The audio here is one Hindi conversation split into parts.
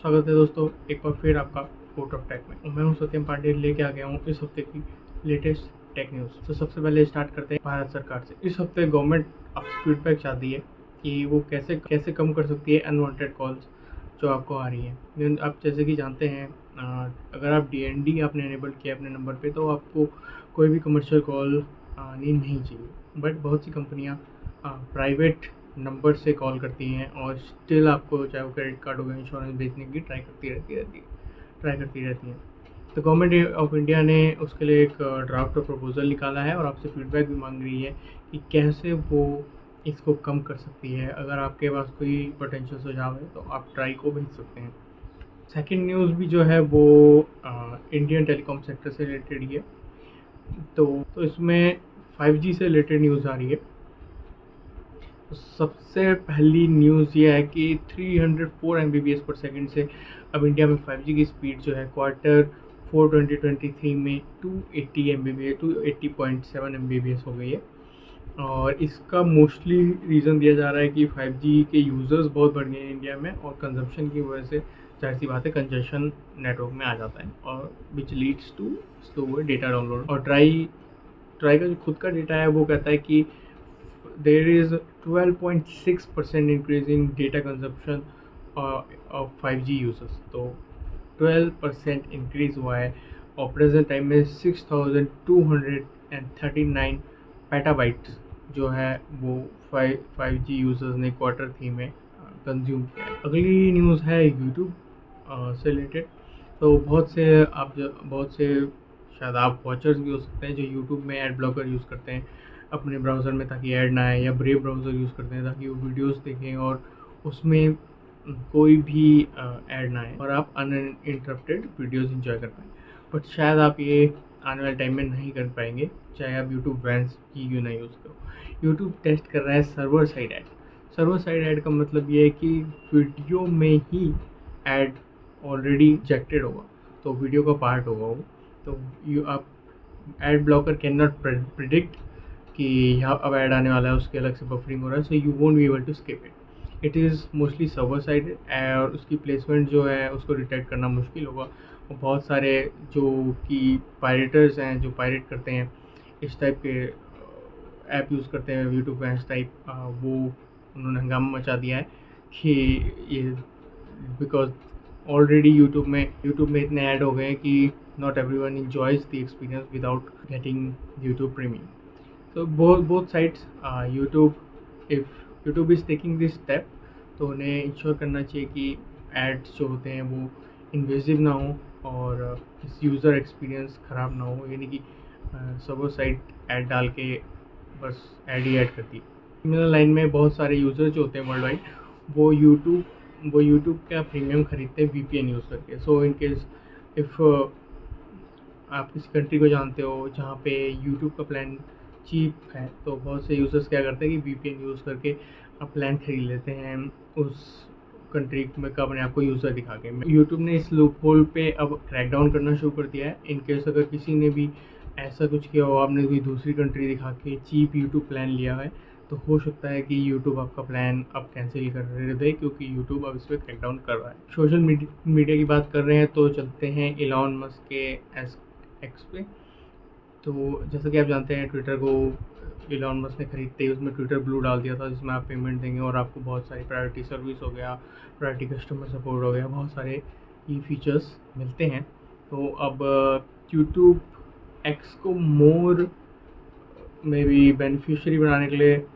स्वागत है दोस्तों, एक बार फिर आपका कोर्ट ऑफ टेक में। और मैं हूं सत्यम पांडे, लेके आ गया हूं इस हफ्ते की लेटेस्ट टेक न्यूज़। तो सबसे पहले स्टार्ट करते हैं भारत सरकार से। इस हफ्ते गवर्नमेंट आपसे फीडबैक चाहती है कि वो कैसे कैसे कम कर सकती है अनवांटेड कॉल्स जो आपको आ रही हैं। आप जैसे कि जानते हैं, अगर आप DND आपने इनेबल किया अपने नंबर पे, तो आपको कोई भी कमर्शियल कॉल आनी नहीं चाहिए। बट बहुत सी कंपनियां प्राइवेट नंबर से कॉल करती हैं और स्टिल आपको, चाहे वो क्रेडिट कार्ड हो या इंश्योरेंस बेचने की ट्राई करती रहती हैं। तो गवर्नमेंट ऑफ इंडिया ने उसके लिए एक ड्राफ्ट प्रपोजल निकाला है और आपसे फीडबैक भी मांग रही है कि कैसे वो इसको कम कर सकती है। अगर आपके पास कोई पोटेंशियल सुझाव है तो आप ट्राई को भेज सकते हैं। सेकंड न्यूज़ भी जो है वो इंडियन टेलीकॉम सेक्टर से रिलेटेड ही है। तो इसमें 5G से रिलेटेड न्यूज़ आ रही है। तो सबसे पहली न्यूज़ ये है कि 304 Mbps पर सेकंड से अब इंडिया में 5G की स्पीड जो है Q4 2023 में 280 Mbps हो गई है। और इसका मोस्टली रीज़न दिया जा रहा है कि 5G के यूज़र्स बहुत बढ़ गए हैं इंडिया में, और कंजम्पशन की वजह से जाहिर सी बात है कंजेशन नेटवर्क में आ जाता है, और which leads to slower data download. और ट्राई का जो खुद का डेटा है वो कहता है कि there is 12.6% increase in data consumption of 5G users। तो 12% इंक्रीज हुआ है, और प्रेजेंट टाइम में 6239 पेटाबाइट्स जो है वो 5G यूजर्स ने Q3 में कंज्यूम किया है। अगली न्यूज़ है यूट्यूब से रिलेटेड। तो बहुत से शायद आप वॉचर्स भी हो सकते हैं जो यूट्यूब में एड ब्लॉकर यूज़ करते हैं अपने ब्राउज़र में ताकि ऐड ना आए, या ब्रेव ब्राउज़र यूज़ करते हैं ताकि वो वीडियोस देखें और उसमें कोई भी ऐड ना आए और आप अनइंटरप्टेड वीडियोस एंजॉय कर पाएँ। बट शायद आप ये आने वाले टाइम में नहीं कर पाएंगे, चाहे आप यूट्यूब वैंस ही क्यों ना यूज़ करो। यूट्यूब टेस्ट कर रहा है server side add. Server side add का मतलब ये है कि वीडियो में ही ऐड ऑलरेडी इंजेक्टेड होगा, तो वीडियो का पार्ट होगा वो। तो आप ad blocker can not predict कि यहाँ अब ऐड आने वाला है, उसके अलग से बफरिंग हो रहा है, so you won't be able to skip it is mostly server side, और उसकी प्लेसमेंट जो है उसको डिटेक्ट करना मुश्किल होगा। और बहुत सारे जो कि पायरेटर्स हैं, जो पायरेट करते हैं इस टाइप के ऐप यूज़ करते हैं, यूट्यूब वैंस टाइप, वो उन्होंने हंगामा मचा दिया है कि ये बिकॉज ऑलरेडी यूट्यूब में इतने ऐड हो गए हैं कि not everyone enjoys the experience without getting YouTube premium. So both sides, YouTube is taking this step, तो उन्हें इंश्योर करना चाहिए कि एड्स जो होते हैं वो इन्वेजिव ना हो और इस यूज़र एक्सपीरियंस ख़राब ना हो, यानी कि सर्वर साइड ऐड डाल के बस ऐड ही ऐड करती है। सिमिलर लाइन में बहुत सारे यूज़र जो होते हैं वर्ल्ड वाइड, वो यूट्यूब का प्रीमियम खरीदते हैं VPN यूज़ करके। सो इन केस इफ़ आप किसी कंट्री को जानते हो जहाँ पे यूट्यूब का प्लान चीप है, तो बहुत से यूज़र्स क्या करते हैं कि VPN यूज़ करके आप प्लान खरीद लेते हैं उस कंट्री में का अपने आप को यूज़र दिखा के। यूट्यूब ने इस लूप होल पे अब क्रैकडाउन करना शुरू कर दिया है। इन केस अगर किसी ने भी ऐसा कुछ किया हो, आपने कोई दूसरी कंट्री दिखा के चीप यूट्यूब प्लान लिया है, तो हो सकता है कि यूट्यूब आपका प्लान अब कैंसिल कर दे, क्योंकि यूट्यूब अब इस पर क्रैकडाउन कर रहा है। सोशल मीडिया की बात कर रहे हैं तो चलते हैं इलॉन मस्क के एक्स पे। तो जैसा कि आप जानते हैं, ट्विटर को इलॉन मस्क ने खरीदते ही उसमें ट्विटर ब्लू डाल दिया था, जिसमें आप पेमेंट देंगे और आपको बहुत सारी प्रायोरिटी सर्विस हो गया, प्रायोरिटी कस्टमर सपोर्ट हो गया, बहुत सारे ई फीचर्स मिलते हैं। तो अब यूट्यूब एक्स को मोर में भी बेनिफिशियरी बनाने के लिए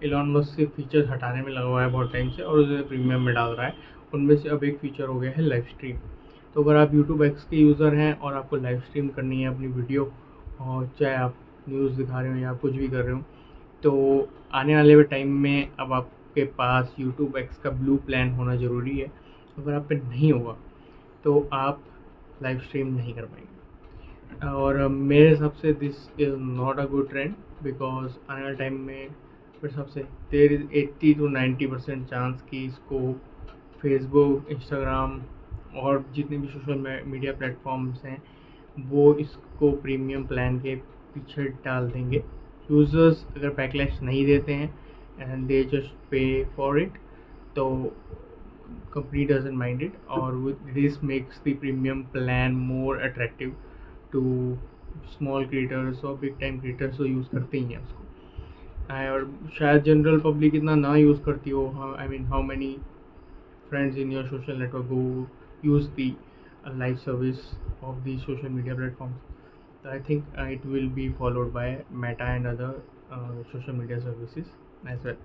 इलॉन मस्क के फीचर्स हटाने में लगा हुआ है बहुत टाइम से, और उसे प्रीमियम में डाल रहा है। उनमें से अब एक फ़ीचर हो गया है लाइव स्ट्रीम। तो अगर आप यूट्यूब एक्स के यूज़र हैं और आपको लाइव स्ट्रीम करनी है अपनी वीडियो, और चाहे आप न्यूज़ दिखा रहे हो या कुछ भी कर रहे हो, तो आने वाले टाइम में अब आपके पास यूट्यूब एक्स का ब्लू प्लान होना ज़रूरी है। अगर आप पे नहीं होगा तो आप लाइव स्ट्रीम नहीं कर पाएंगे, और मेरे हिसाब से this is not a good trend, because आने वाले टाइम में मेरे हिसाब से देर इज़ 80 to 90% चांस कि इसको फेसबुक, इंस्टाग्राम और जितने भी सोशल मीडिया प्लेटफॉर्म्स हैं वो इसको प्रीमियम प्लान के पीछे डाल देंगे। यूज़र्स अगर बैकलैश नहीं देते हैं एंड दे जस्ट पे फॉर इट, तो company doesn't mind it, or this makes the premium plan more attractive to small creators और big time creators तो यूज़ करते ही हैं उसको। और शायद जनरल पब्लिक इतना ना यूज़ करती हो। I mean how many friends in your social network who use the live service of the social media platforms. So I think it will be followed by Meta and other social media services as well.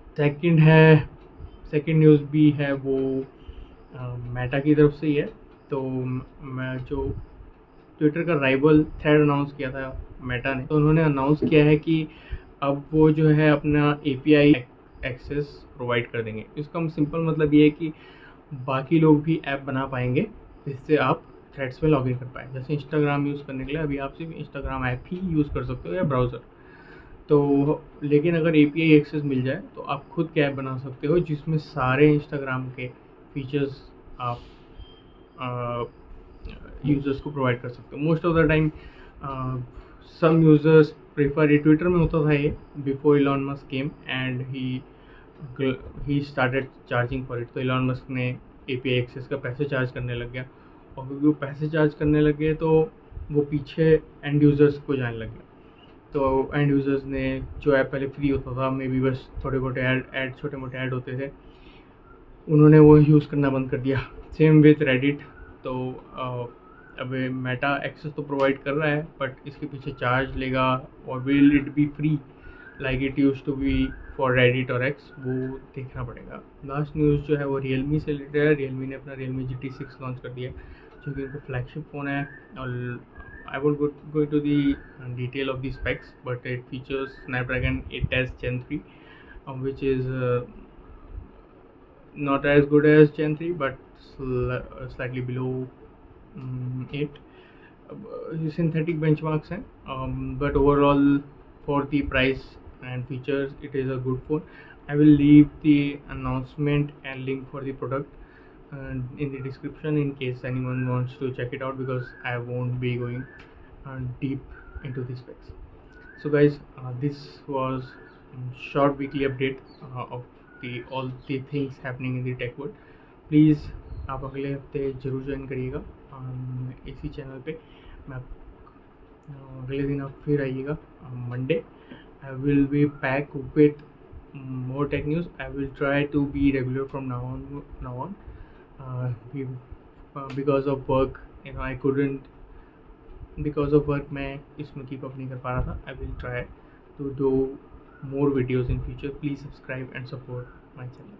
Second news भी है वो मेटा की तरफ से ही है। तो मैं जो ट्विटर का राइवल थ्रेड अनाउंस किया था मेटा ने, तो उन्होंने अनाउंस किया है कि अब वो जो है अपना एपीआई एक्सेस प्रोवाइड कर देंगे। इसका सिंपल मतलब ये है कि बाकी लोग भी ऐप बना पाएंगे जिससे आप थ्रेड्स में लॉगिन कर पाएँ। जैसे इंस्टाग्राम यूज़ करने के लिए अभी आप सिर्फ इंस्टाग्राम ऐप ही यूज़ कर सकते हो या ब्राउज़र। तो लेकिन अगर एपीआई एक्सेस मिल जाए तो आप खुद के ऐप बना सकते हो जिसमें सारे इंस्टाग्राम के फीचर्स आप यूज़र्स को प्रोवाइड कर सकते हो। Most of the time some users prefer, ये ट्विटर में होता था ये before Elon Musk came and he started charging for it. तो इलॉन मस्क ने एपीआई एक्सेस का पैसे चार्ज करने लग गया, और क्योंकि वो पैसे चार्ज करने लगे तो वो पीछे एंड यूज़र्स को जाने लग गया। तो एंड यूज़र्स ने जो ऐप पहले फ्री होता था, मे बी बस छोटे मोटे ऐड होते थे, उन्होंने वो यूज़ करना बंद कर दिया। Same with Reddit. तो अब मेटा एक्सेस तो प्रोवाइड कर रहा है बट इसके पीछे चार्ज लेगा, और will it be free like it use to be for Reddit और एक्स, वो देखना पड़ेगा। लास्ट न्यूज़ जो है वो रियलमी से रिलेटेड है। रियलमी ने अपना रियलमी GT6 लॉन्च कर दिया है, जो कि उनका फ्लैगशिप फ़ोन है। और I won't go into the detail of the specs, but it features Snapdragon 8s Gen 3, which is not as good as Gen 3, but slightly below 8. Synthetic benchmarks हैं, but overall for the price and features, it is a good phone. I will leave the announcement and link for the product in the description in case anyone wants to check it out, because I won't be going deep into the specs. So guys, this was short weekly update of all the things happening in the tech world. Please आप अगले हफ्ते ज़रूर ज्वाइन करिएगा इसी चैनल पे। मैं अगले दिन आप फिर आइएगा Monday. I will be back with more tech news. I will try to be regular from now on. Because of work, I couldn't, because of work मैं इसमें keep up नहीं कर पा रहा था। I will try to do more videos in future. Please subscribe and support my channel.